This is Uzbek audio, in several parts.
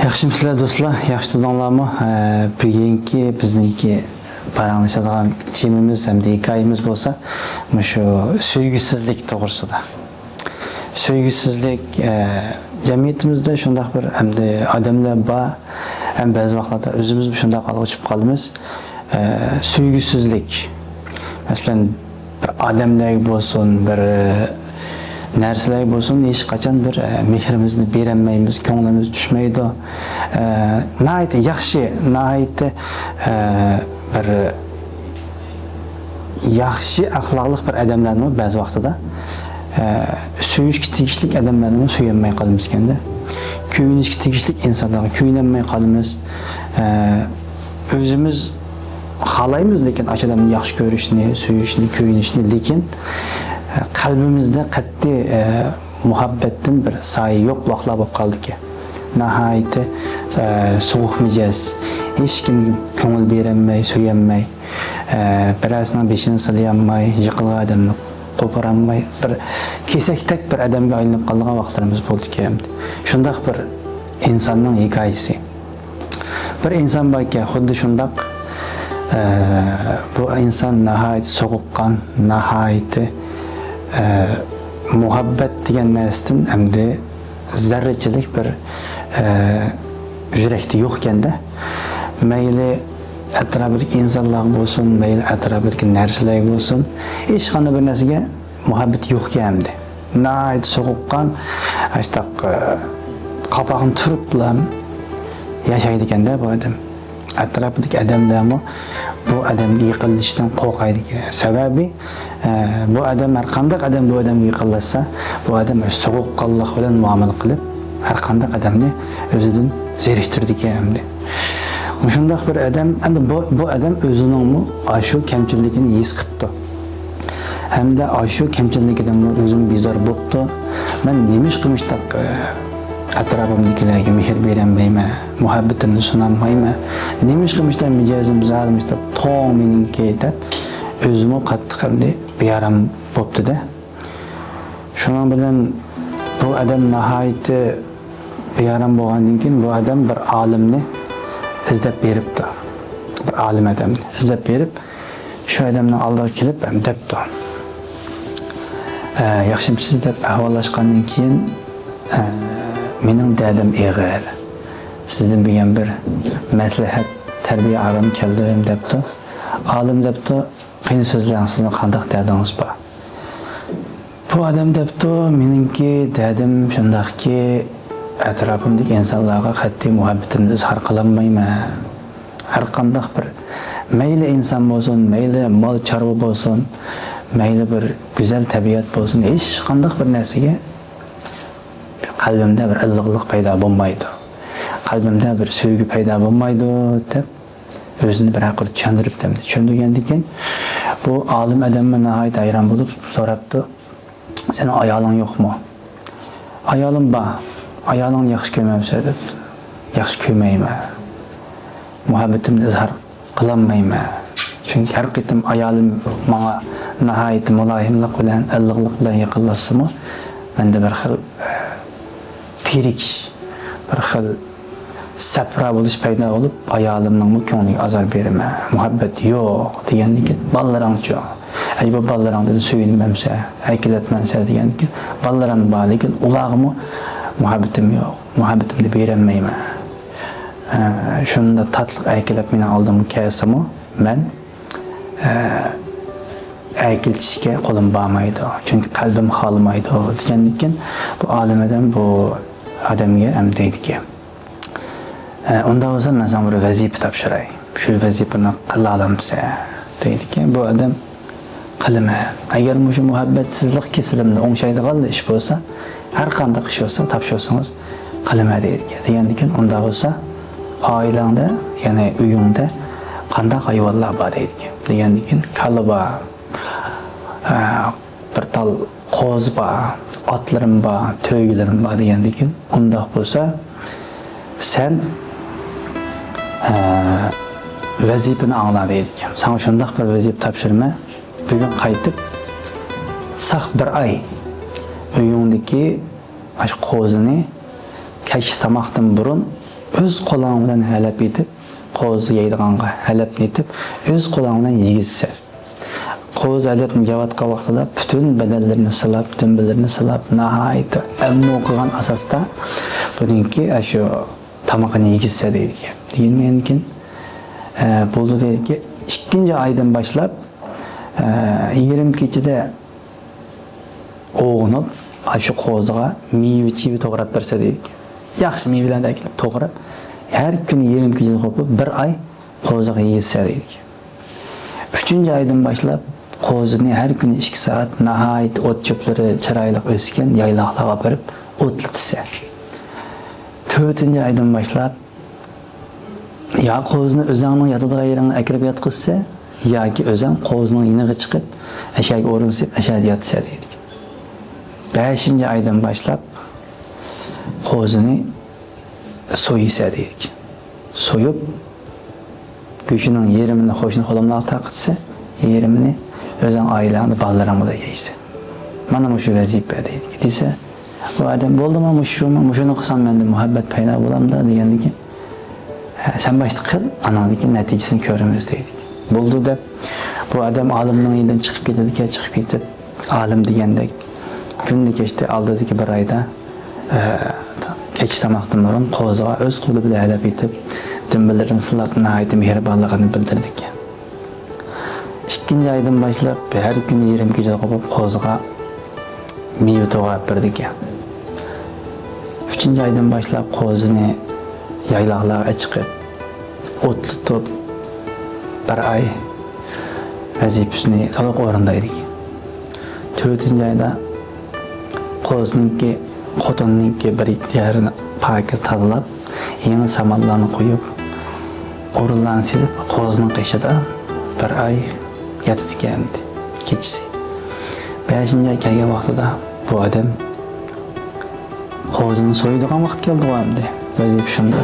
Yaxshimisilar do'stlar, yaxshi tidinglarmi? Bugungi bizniki paranglashadigan temamiz hamda hikoyamiz bo'lsa, shu sevgisizlik to'g'risida. Sevgisizlik jamiyatimizda shunday bir hamda odamlar bor, ham ba'zi vaqtlarda o'zimiz shunday qolib qolamiz. Sevgisizlik. Masalan, bir odamdagi bo'lsin, bir narsalar bo'lsin, hech qachon bir mehrimizni berolmaymiz, ko'nglimiz tushmaydi. Nihoyat yaxshi, nihoyat bir yaxshi axloqli bir odamlarni ba'zi vaqtida suyishga tegishli odamlarni suyolmay qolamiz ekanda. Kuyinishga tegishli insonlarga kuyinolmay qolamiz. O'zimiz xohlaymiz, lekin odamni yaxshi ko'rishni, suyishni, kuyinishni, lekin qalbimizda qat'iy muhabbatdan bir soya yo'q vaqtlar bo'lib qoldiki. Nihoyat sovuq mijoz, hech kimga ko'ngil berolmay, suyolmay, birasining beshini silayolmay, yiqilgan odamni qo'poramay, bir kesakdak bir odamga aylanib qolgan vaqtlarimiz bo'ldiki. Shunday bir insonning hikoyasi. Bir inson borki, xuddi shunday bu inson nihoyat sovuqqon, nihoyat muhabbat degan narsadan hamda zarrachilik bir yurakda yo'q ekanda, mayli atrofidagi insonlar bo'lsin, mayli atrofidagi narsalar bo'lsin, hech qanday bir narsaga muhabbat yo'q ekanda. Nihoyat sovuqqon, ashtaq qopag'ini turib bilan yashaydi ekanda bu odam. Atrofidagi odamlarmi bu odamga yiqilishdan qo'rqaydi. Sababi bu odam har qanday odam bu odamga yiqilsa, bu odam sovuqqonlik bilan muomala qilib, har qanday odamni o'zidan zeriktirdi ekan. Shunday bir odam, endi bu odam o'zining shu kamchiligini his qildi. Hamda shu kamchiligidan o'zim bezor bo'ldi. Men nima ish qilmishdim? Atrofimdagilarga mehr berolmayman, muhabbatimni sunolmayman. Nima ish qilmishdan mijozim zalimishda to'ng meningki deb o'zimni qattiq qildi, beyaram bo'pti-da. Shuning bilan bu odam nihoyat beyaram bo'lgandan keyin bu odam bir olimni izlab beribdi. Bir olim odamni izlab berib, shu odamning oldiga kelib debdi. Yaxshimisiz deb ahvollashgandan keyin mening dadim eg'ir. Sizdan bergan bir maslahat, tarbiya olib keldim debdi. Olim debdi, qiyin so'zlarni sizni qanday dadingiz bor? Bu odam debdi, meningki dadim shundaqki, atrofimdagi insonlarga qat'iy muhabbatimni izhor qilolmayman. Har qanday bir mayli inson bo'lsin, mayli mol chorva bo'lsin, mayli bir go'zal tabiat bo'lsin, hech qanday bir narsaga qalbimda bir illiqlik paydo bo'lmaydi. Qalbimda bir sevgi paydo bo'lmaydi deb o'zini bir haqida tushuntiribdi. Tushuntirgandan keyin bu olim odamga nihoyat hayron bo'lib so'rabdi: "Sening ayoling yo'qmi?" "Ayolim bor. Ayolingni yaxshi ko'rmaysan" debdi. "Yaxshi ko'rmayman. Muhabbatimni izhor qilolmayman. Chunki har qitim ayolim menga nihoyat muloyimlik bilan, illiqlik bilan yaqinlashsa-mu, menda bir xil tirik, bir xil sapra bo'lish paydo bo'lib, ayolimning ko'ngliga azor beraman. Muhabbat yo'q" degandan keyin "Bolalarning-chi? Ayba bolalarning suyunmamsa, aykilatmamsa" degandan keyin "Bolalarim bor, lekin ularga muhabbatim yo'q. Muhabbatimni berolmayman. Shunda tatliq aykilab meni oldimga kelsa-mu, men aykiltishga qo'lim bormaydi. Chunki qalbim xohlamaydi" degandan keyin bu olimdan bu odamga ham deydiki, "Unda bo'lsa men senga bir vazifa topshiray. Shu vazifani qila olamsan" deydiki, bu odam "Qilaman. Agar shu muhabbatsizlik kesimida o'ngshaydigan ish bo'lsa, har qanday ish bo'lsa topshirsangiz qilaman" deydi. Degandan keyin "Unda bo'lsa oilangda, ya'ni uyingda qanday hayvonlar bor" deydi. Degandan keyin "Kala bor, bir tal qo'z bor, otlarim bor, to'ygilarim bor" degandan keyin "Undoq bo'lsa, sen vazifani angla" deydi. "Sana shunday bir vazifa topshirma. Bugun qaytib saq bir oy uyingdagi qo'zini kech tomoqdan burun öz qo'ling bilan halab etib, qo'zi yeydiganga halab etib, öz qo'ling bilan yegizsa. Qo'zi halabni yavatgan vaqtida bütün bedenlerini silab, dümbelerini silab, nahayet emmo qilgan asosda buningki shu tamog'ini yegizsa deydi. Degandan keyin bo'ldi deydi. İkinci aydan başlap 20 kechida o'g'inib, shu qo'ziga meva-chivi to'g'rab bersa deydi. Yaxshi mevalarni akilib to'g'rab, har kuni 20 kechada qo'yib, bir oy qo'ziga yegizsa deydi. 3-oydan başlap qo'zini har kuni 2 soat nahayet o't cho'plari chiroyli o'sgan yayloqlarga berib o'tlatsa. 4-oydan başlap ya qo'zini o'zingning yatadigan yeringga akirib yotqizsa, yoki o'zing qo'zining yiniga chiqib, ashaga o'rinsib, ashada yotsa deydi. 5-oydan başlap qo'zini so'ysa deydi. So'yib go'shining yerimini qo'shni qo'limdan taqitsa, yerimini o'zing oilangni bolalarga yeysa. Mana shu vazifa deydi. Desa, bu odam bo'ldimi, shuni qilsam menda muhabbat paydo bo'lamda degandan keyin sen başta kıl, anadaki neticesini göremiz deydik. Buldu da bu adam alimden elinden çıkıp gidip alim degandek günlü geçti aldıydı ki bir ayda keç tamaktan burun qo'ziga öz qo'li bilan halab etib dümbelerini silab nahayet mehribanligini bildirdik. 2-oydan başlap her gün 20 kechada qo'yib qo'ziga meva to'g'rab berdik. 3-oydan başlap qo'zini yayloqlarga chiqib o'tlatib bir oy vazifasini to'liq o'rindaydik. 4-oyda qo'zininki xotinninki bir yerini pakiz tozalab, yangi samallarni qo'yib, o'rinlarni silib, qo'zining qishida bir oy yotgan kechasi. 5-oy kelgan vaqtida bu odam qo'zini so'yadigan vaqt keldi endi. Vazifa shunda.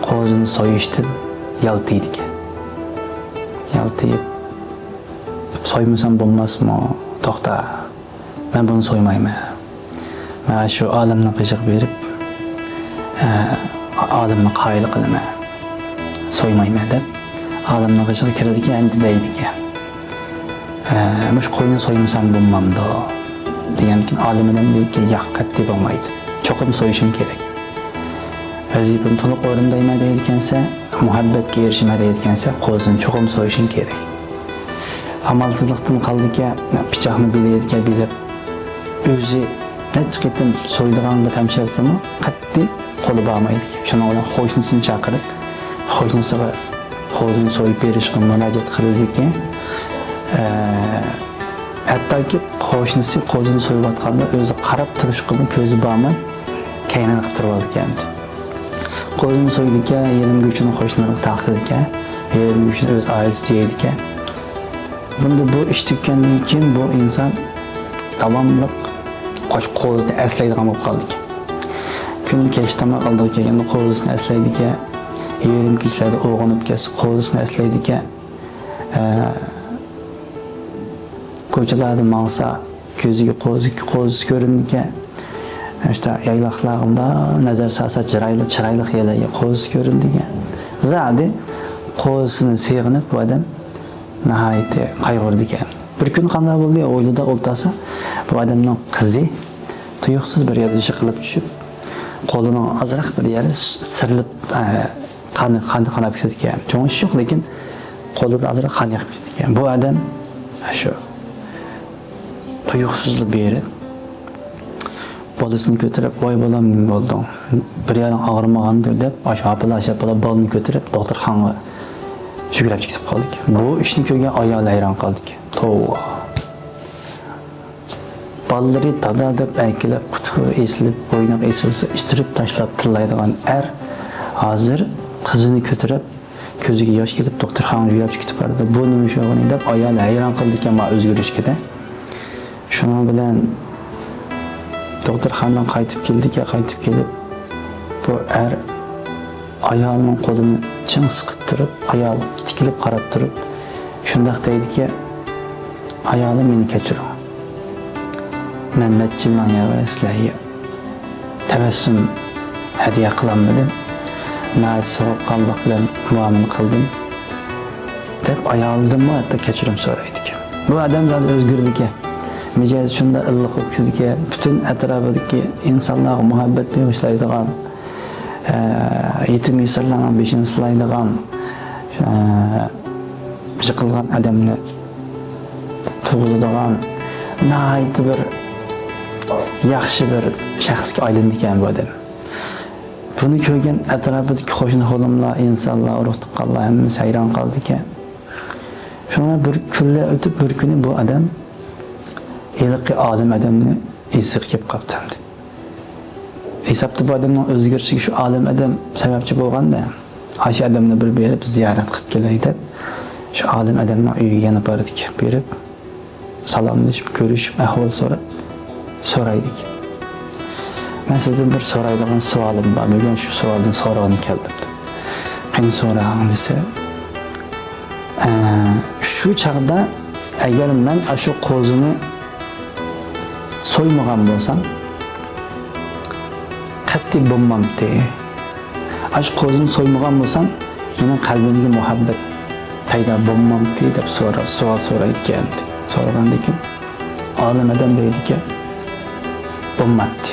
Qo'zini so'yishdan yaltaydi. Yaltayib so'ymasam bo'lmasmi? To'xta. Men buni so'ymayman. Mana shu olimni qiziq berib, olimni qoyil qilaman. So'ymayman deb olimni qiziq kiradigan endi deydi. Mush qo'yni so'ymasam bo'lmamdi. Degankin olimdan deydi, yo'q, qatti bo'lmaydi. Cho'qim so'yishim kerak. Vazifamni to'liq o'rindayman deyotgansa, muhabbatga erishmayman deyotgansa, qo'zini cho'qim so'yishing kerak. Amalsizlikdan qaldiki, pichoqni bilayotgan bilib, o'zi necha qitim so'ydiganga tamshalsami, qatti qo'li bormaydi. Shuning bilan qo'shnisini chaqirib, qo'shnisiga qo'zini so'yib berishga murojaat qildi. Hattoki qo'shnisi qo'zini so'yayotganda o'zi qarab turishga ko'zi bormay, kaynini qilib turib olgan. Qo'zini so'ydiga, yerim go'shini qo'shnilarga taqdirga, yerim go'shini o'z oilasi yeydiga. Bunda bu ish tutgandan keyin bu inson davomli qo'zni aslaydigan bo'lib qoldi. Kun kechdan oldiga kelganda qo'zni aslaydiga, yerim kechlarda o'g'inib kelsa qo'zni aslaydiga. Ko'chalarda mangsa ko'ziga qo'zi ko'rindiga. İşte yayloqlarımda nazar salsa chiroyli yerlarga qo'zi ko'rindiga. Zadi qo'zini sevg'inib bu odam nihoyat qayg'urdi ekan. Bir kun qanday bo'ldi? O'ylida o'ltasa, bu odamning qizi tuyuqsiz bir yerda yiqilib tushib, qo'lining azroq bir yeri sirilib qanab ketdi ekan. Cho'ng yo'q, lekin qo'lida azroq qon yiqib ketdi ekan. Bu odam shu tuyuqsizlik berib bolasini ko'tarib, "Voy bolam, nima bo'ldi? Bir yerim og'rimagandir" deb, aşağı bolani ko'tarib doktorxonaga yugurib ketib qoldik. Bu ishni ko'rgan ayol hayron qoldik. Tova. Balları dada deb aykilib, qutuq esilib, bo'ynoq esilsa, istirib tashlab tillaydigan hozir qizini ko'tarib, ko'ziga yosh kelib doktorxonaga yugurib ketib qoldi. Bu nima shog'ini deb ayol hayron qildi ekan ma o'zgarishga. Shuning bilan doktorxonadan qaytib kelib, bu ayolning qo'lini ching siqib turib, ayol tikilib qarab turib, shunday deydiki, ayolim meni kechiring. Men necha yildan beri sizlarga tabassum hadiya qilaman. nəhayət soğuqqanlıq bilan muamele qildim deb ayoldim hatta kechirim so'raydi ekan. Bu odam zot o'zgardi ekan. Mijoz shunda illiq o'ksidi ekan. Butun atrofidagi insonlarga muhabbat bag'ishlaydigan, yetim yesirlarning beshini silaydigan, yiqilgan odamni tug'iladigan nəhayət bir yaxshi bir shaxsga aylandi ekan bu odam. Bunu ko'rgan atrofidagi qo'shni xo'limlar, insonlar, urug' tuqqanlar hammasi hayron qoldi ekan. Şuna bir kunlar o'tib bir kuni bu odam hiliqi olim odamni esiga kelib qolibdi. Hisobda bu odamning o'zgarishiga shu olim odam sababchi bo'lganda, o'sha odamni bir berib ziyorat qilib kelay deb, shu olim odamning uyiga yana bordik, berib salomlashib, ko'rishib, ahvol so'raydik. Men sizdan bir so'raydigan savolim bor. Bugun shu savolni so'rag'im keldim. Qani so'rag'im desa, şu çağda eğer ben şu kozunu soymagan bolsam qattiq bo'lmamdi. Aş kozunu soymagan bolsam mening qalbimga muhabbet paydo bo'lmamdi deb savol so'raydi ekan. So'ragandan keyin olim odam deydi ki bo'lmadi.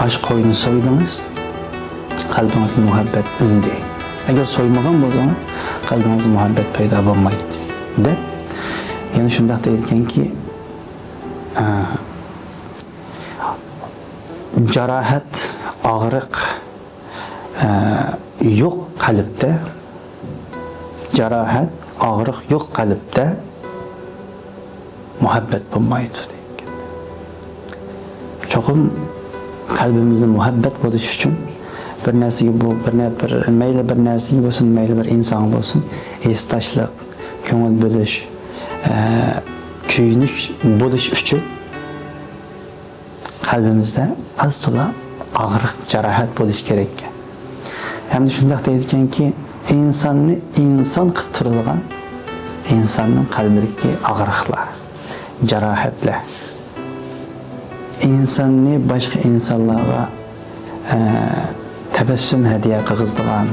Aş qo'yni soydingiz, qalbingizga muhabbet indi. Agar soymagan bo'lsangiz qalbingizda muhabbet paydo bo'lmaydi deb, yana shunday deyilganki, jarohat, og'riq yo'q qalbda, jarohat, og'riq yo'q qalbda muhabbet bo'lmaydi deyilgan. Cho'qim qalbimizda muhabbet bo'lishi uchun bir narsaga bu mayli bir narsaga bo'lsin, mayli bir inson bo'lsin, esdashlik, ko'ngil bo'lish, kuyinish bo'lish uchun qalbimizda az-to'la og'riq, jarohat bo'lish kerak. Hamda shunday deyilganki, insonni inson qilib turilgan insonning qalbidagi og'riqlar, jarohatlar insonni boshqa insonlarga tabassum hediye qilg'izdigan,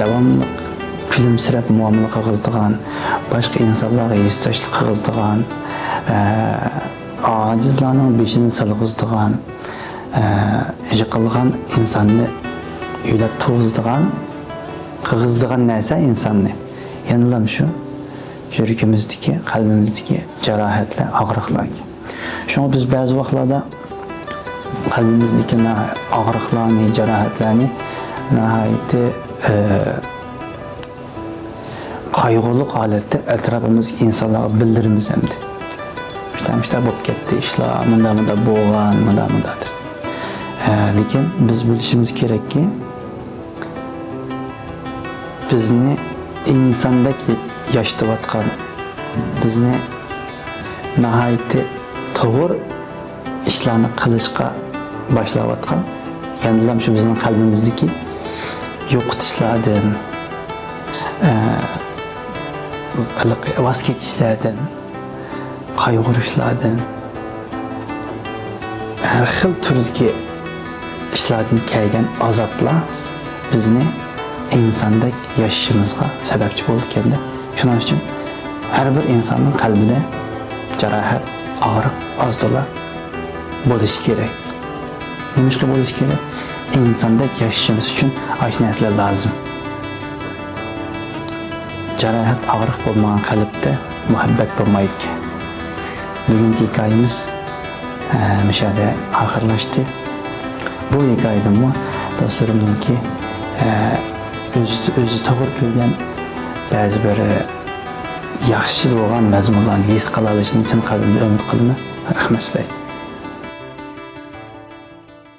davomli kulimsirab muomala qilg'izdigan, boshqa insonlarga esdashlik qilg'izdigan, ojizlarning beshini silg'izdigan, yiqilgan insonni uylab tug'izdigan, qilg'izdigan narsa insonni. Ya'ni shu yuragimizdagi, qalbimizdagi jarohatlar, og'riqlar. Shunga biz ba'zi vaqtlarda qalbimizdagi og'riqlarni, jarohatlarni nihayat qayg'uli holatda atrofimizga insonlarga bildiramiz endi. İşte bo'lib ketdi ishlar, munda bo'lgan, munda deb. Lekin biz bilishimiz kerakki, bizni insondek yashayotgan, bizni nihayat to'g'ri ishlarni qilishga boshlayotgan, ya'ni shu bizning qalbimizdagi yo'qotishlardan, voz kechishlardan, qayg'urishlardan, har xil turdagi ishlardan kelgan azoblar bizni insondek yashashimizga sababchi bo'lganda, shuning uchun har bir insonning qalbida jarohat, og'riq, ozdola bo'lishi kerak. Nimishqa bo'lishi kerak? İnsondek yashashimiz uchun shu narsalar lozim. Jarohat, og'riq bo'lmagan qalbda muhabbat bo'lmaydi. Bugungi hikoyamiz mishada oxirlashdi. Bu hikoyadan do'stlarimningki o'zi to'g'ri ko'rgan ba'zi bir yaxshi bo'lgan mazmunlarni his qila olishini chin qalbimdan umid qilaman. Rahmat.